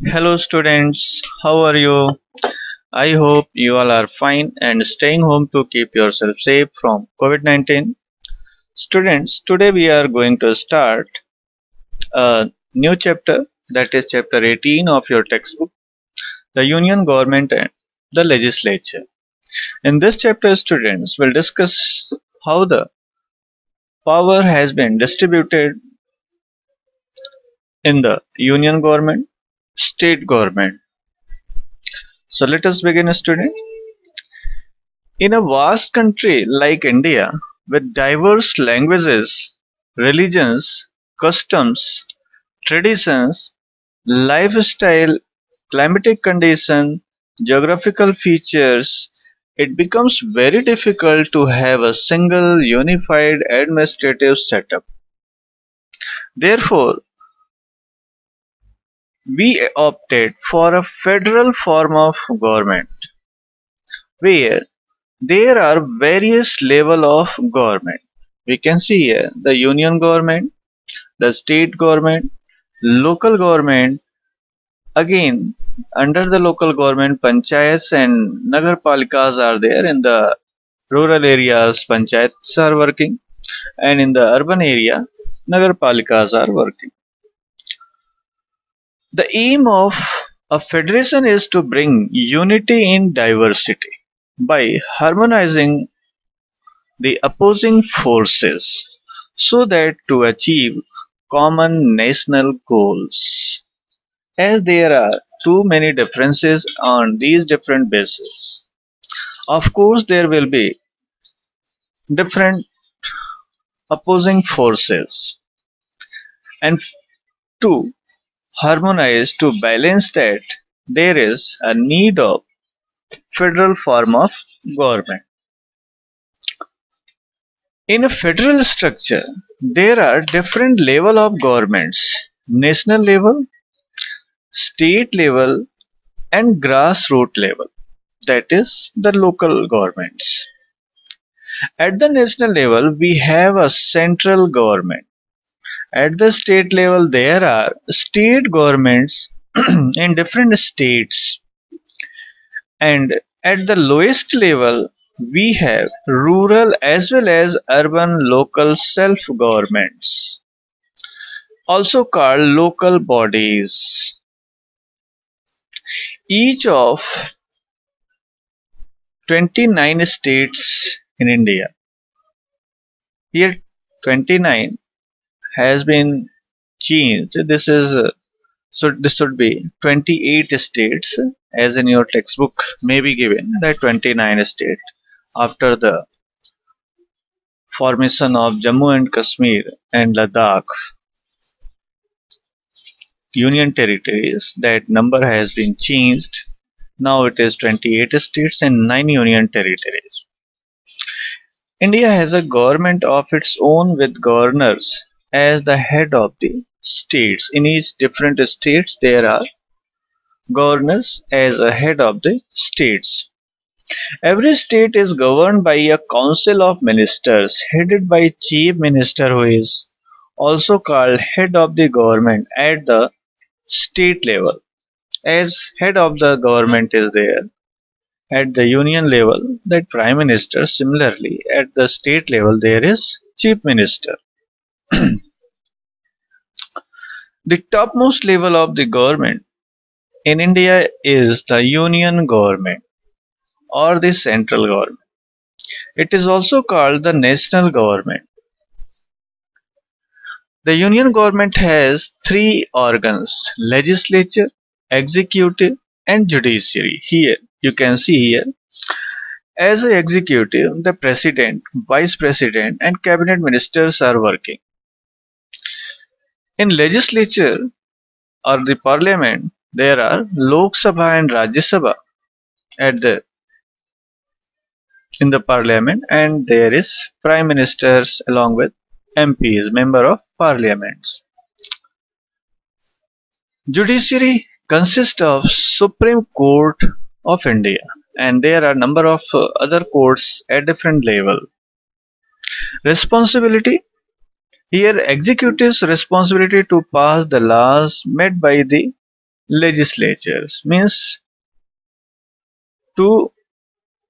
Hello students, how are you? I hope you all are fine and staying home to keep yourself safe from COVID-19. Students, today we are going to start a new chapter, that is chapter 18 of your textbook, the Union Government and the Legislature. In this chapter, students will discuss how the power has been distributed in the Union Government, State Government. So let us begin, students. In a vast country like India, with diverse languages, religions, customs, traditions, lifestyle, climatic condition, geographical features, it becomes very difficult to have a single unified administrative setup. Therefore, we opted for a federal form of government where there are various level of government. We can see here the union government, the state government, local government. Again, under the local government, panchayats and nagarpalikas are there. In the rural areas, panchayats are working, and in the urban area, nagarpalikas are working. The aim of a federation is to bring unity in diversity by harmonizing the opposing forces so that to achieve common national goals. As there are too many differences on these different bases, of course there will be different opposing forces, and to harmonize, to balance that, there is a need of federal form of government. In a federal structure, there are different level of governments: national level, state level, and grassroots level, that is the local governments. At the national level, we have a central government. At the state level, there are state governments in different states, and at the lowest level, we have rural as well as urban local self-governments, also called local bodies. Each of 29 states in India. Here 29 has been changed. This should be 28 states, as in your textbook may be given that 29 states after the formation of Jammu and Kashmir and Ladakh union territories. That number has been changed. Now it is 28 states and 9 union territories. India has a government of its own with governors as the head of the states. In each different states there are governors as a head of the states. Every state is governed by a council of ministers headed by chief minister, who is also called head of the government at the state level, as head of the government is there at the union level, that prime minister. Similarly, at the state level there is chief minister. The topmost level of the government in India is the union government or the central government. It is also called the national government. The union government has three organs: legislature, executive, and judiciary. Here you can see here, as a executive, the president, vice president, and cabinet ministers are working. In legislature or the parliament, there are Lok Sabha and Rajya Sabha in the parliament, and there is prime ministers along with MPs, member of parliaments. Judiciary consists of Supreme Court of India, and there are number of other courts at different level. Responsibility: here executive's responsibility to pass the laws made by the legislatures means to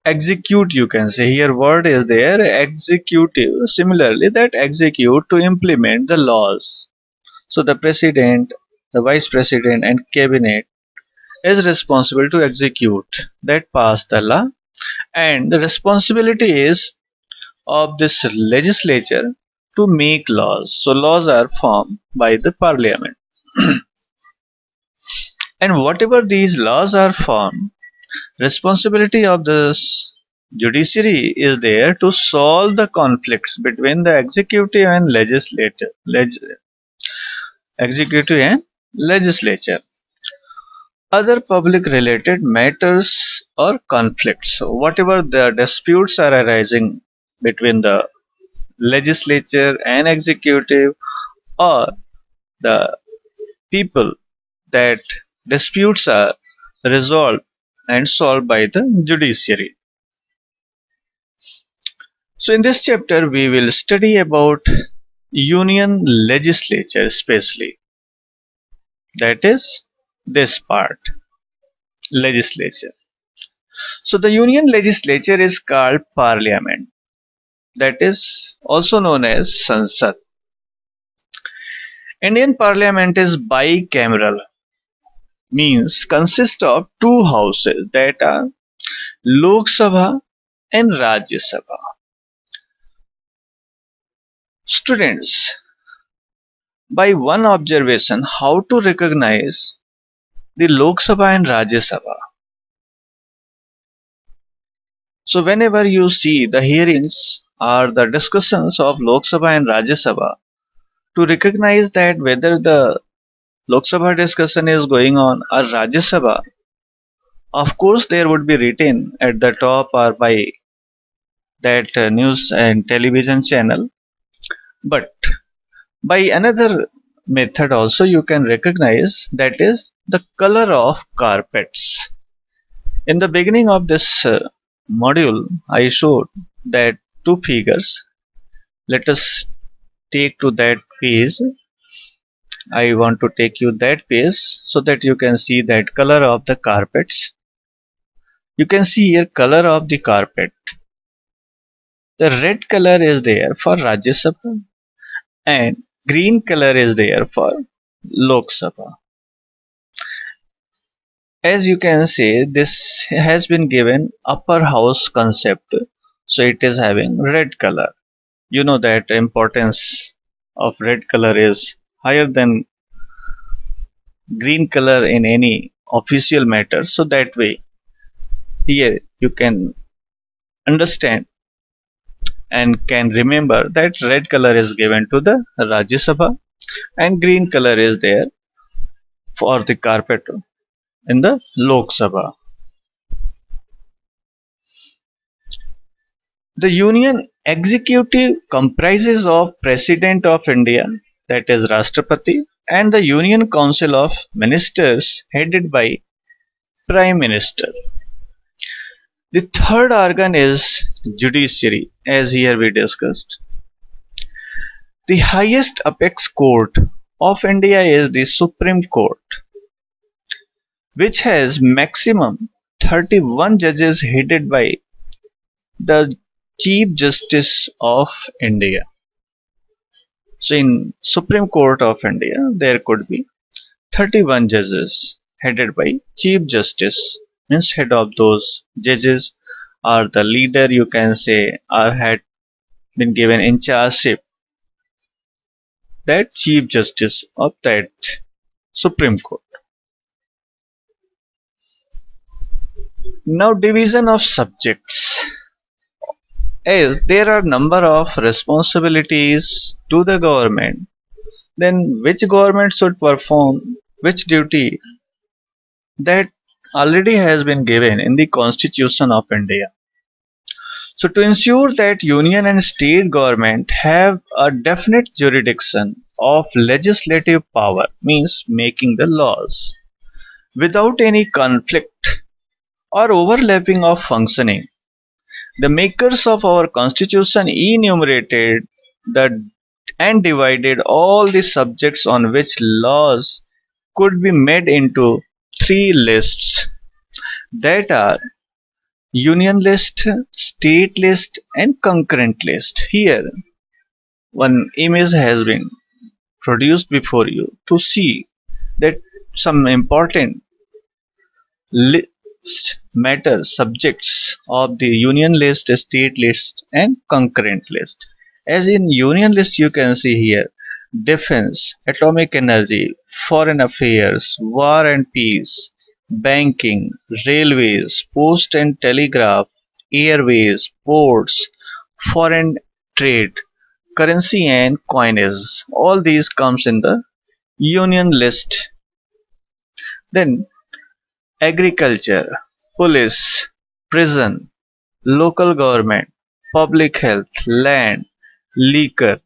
execute, you can say. Here word is there, executive, similarly that execute, to implement the laws. So the president, the vice president and cabinet is responsible to execute, that pass the law, and the responsibility is of this legislature to make laws. So laws are formed by the parliament. And whatever these laws are formed, responsibility of this judiciary is there to solve the conflicts between the executive and legislature. Other public related matters or conflicts. So whatever the disputes are arising between the legislature and executive, or the people, that disputes are resolved and solved by the judiciary. So in this chapter we will study about union legislature especially, that is this part, legislature. So the union legislature is called parliament, that is also known as Sansad. Indian parliament is bicameral, means consists of two houses, that are Lok Sabha and Rajya Sabha. Students, by one observation, how to recognize the Lok Sabha and Rajya Sabha? So whenever you see the hearings or the discussions of Lok Sabha and Rajya Sabha, to recognize that whether the Lok Sabha discussion is going on or Rajya Sabha, of course there would be written at the top or by that news and television channel. But by another method also you can recognize, that is the color of carpets. In the beginning of this module I showed that two figures. Let us take to that page. I want to take you that page so that you can see that color of the carpets. You can see here color of the carpet. The red color is there for Rajya Sabha and green color is there for Lok Sabha. As you can see, this has been given upper house concept, so it is having red color. You know that importance of red color is higher than green color in any official matter, so that way here you can understand and can remember that red color is given to the Rajya Sabha and green color is there for the carpet in the Lok Sabha. The union executive comprises of President of India, that is Rashtrapati, and the Union Council of Ministers headed by Prime Minister. The third organ is judiciary, as here we discussed. The highest apex court of India is the Supreme Court, which has maximum 31 judges headed by the Chief Justice of India. So in Supreme Court of India there could be 31 judges headed by Chief Justice, means head of those judges, or the leader you can say, or had been given in chargeship, that Chief Justice of that Supreme Court. Now division of subjects. As there are number of responsibilities to the government, then which government should perform which duty, that already has been given in the Constitution of India. So to ensure that union and state government have a definite jurisdiction of legislative power, means making the laws, without any conflict or overlapping of functioning, the makers of our constitution enumerated and divided all the subjects on which laws could be made into three lists, that are union list, state list, and concurrent list. Here one image has been produced before you to see that some important list matters subjects of the union list, state list, and concurrent list. As in union list, you can see here defense, atomic energy, foreign affairs, war and peace, banking, railways, post and telegraph, airways, ports, foreign trade, currency and coinage. All these comes in the union list. Then agriculture, police, prison, local government, public health, land, liquor,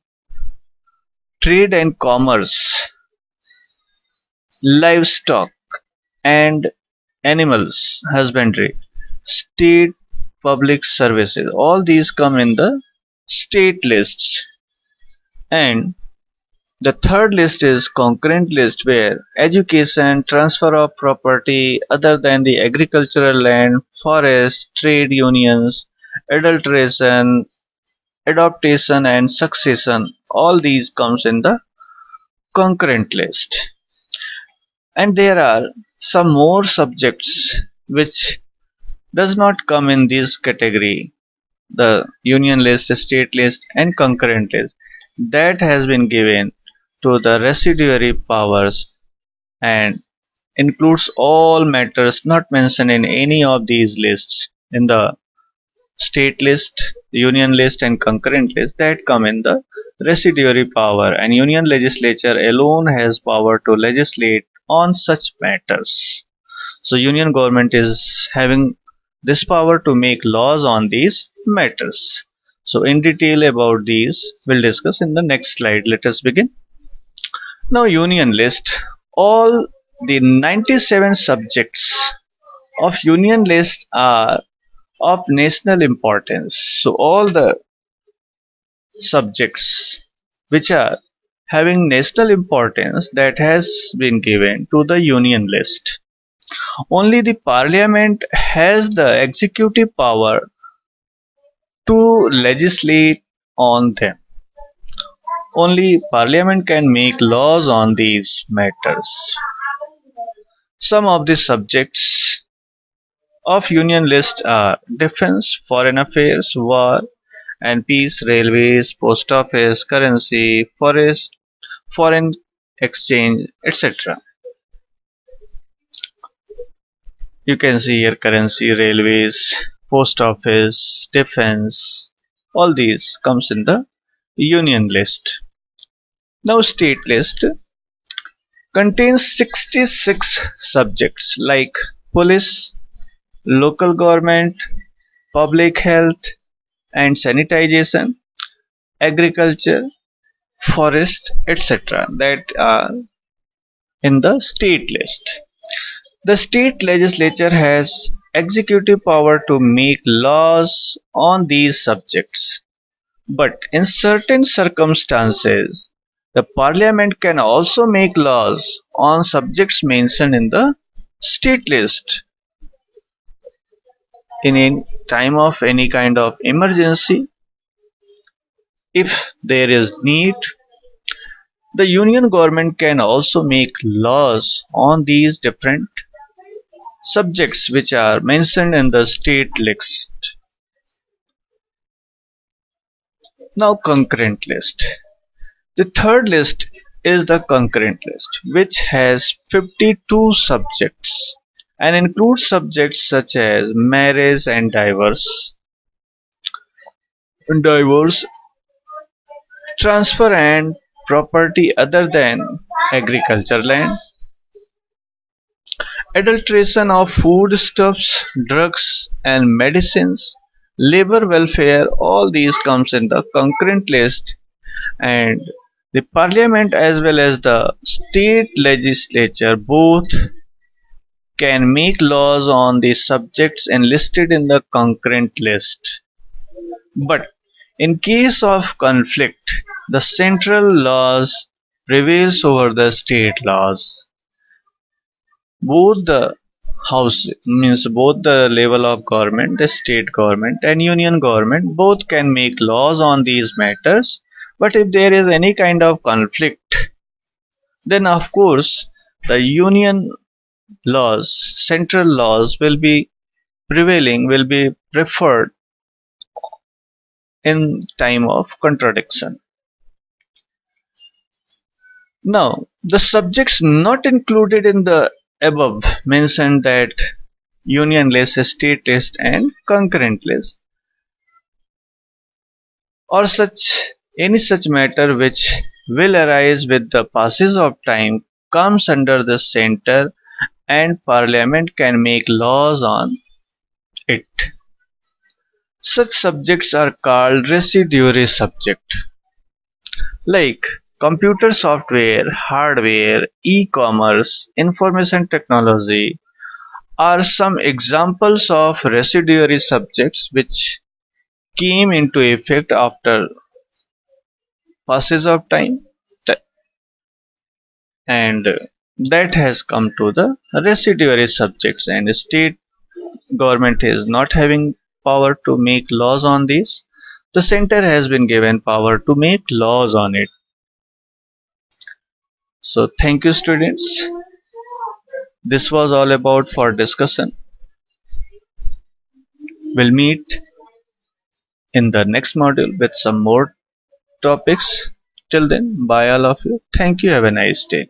trade and commerce, livestock and animals husbandry, state public services. All these come in the state lists. And the third list is concurrent list, where education, transfer of property other than the agricultural land, forest, trade unions, adulteration, adoption and succession, all these comes in the concurrent list. And there are some more subjects which does not come in this category, the union list, state list, and concurrent list, that has been given to the residuary powers and includes all matters not mentioned in any of these lists, in the state list, union list, and concurrent list, that come in the residuary power, and union legislature alone has power to legislate on such matters. So union government is having this power to make laws on these matters. So in detail about these we'll discuss in the next slide. Let us begin. Now union list, all the 97 subjects of union list are of national importance. So all the subjects which are having national importance, that has been given to the union list. Only the parliament has the executive power to legislate on them. Only parliament can make laws on these matters. Some of the subjects of union list are defense, foreign affairs, war and peace, railways, post office, currency, forest, foreign exchange, etc. You can see here currency, railways, post office, defense, all these comes in the union list. Now state list contains 66 subjects like police, local government, public health and sanitization, agriculture, forest, etc. that are in the state list. The state legislature has executive power to make laws on these subjects, but in certain circumstances the parliament can also make laws on subjects mentioned in the state list. In a time of any kind of emergency, if there is need, the union government can also make laws on these different subjects which are mentioned in the state list. Now concurrent list. The third list is the concurrent list, which has 52 subjects and includes subjects such as marriage and divorce, transfer and property other than agriculture land, adulteration of foodstuffs, drugs and medicines, labor welfare, all these comes in the concurrent list. And the parliament as well as the state legislature both can make laws on the subjects enlisted in the concurrent list. But in case of conflict, the central laws prevails over the state laws. both the house means both the level of government, the state government and union government, both can make laws on these matters. But if there is any kind of conflict, then of course the union laws, central laws will be prevailing, will be preferred in time of contradiction. Now, the subjects not included in the above mention that union list, state list and concurrent list or such any such matter which will arise with the passage of time comes under the center and parliament can make laws on it. Such subjects are called residuary subject, like computer software, hardware, e-commerce, information technology are some examples of residuary subjects which came into effect after passage of time and that has come to the residuary subjects, and state government is not having power to make laws on this. The center has been given power to make laws on it. So thank you students. This was all about for discussion. We'll meet in the next module with some more topics. Till then, bye all of you. Thank you. Have a nice day.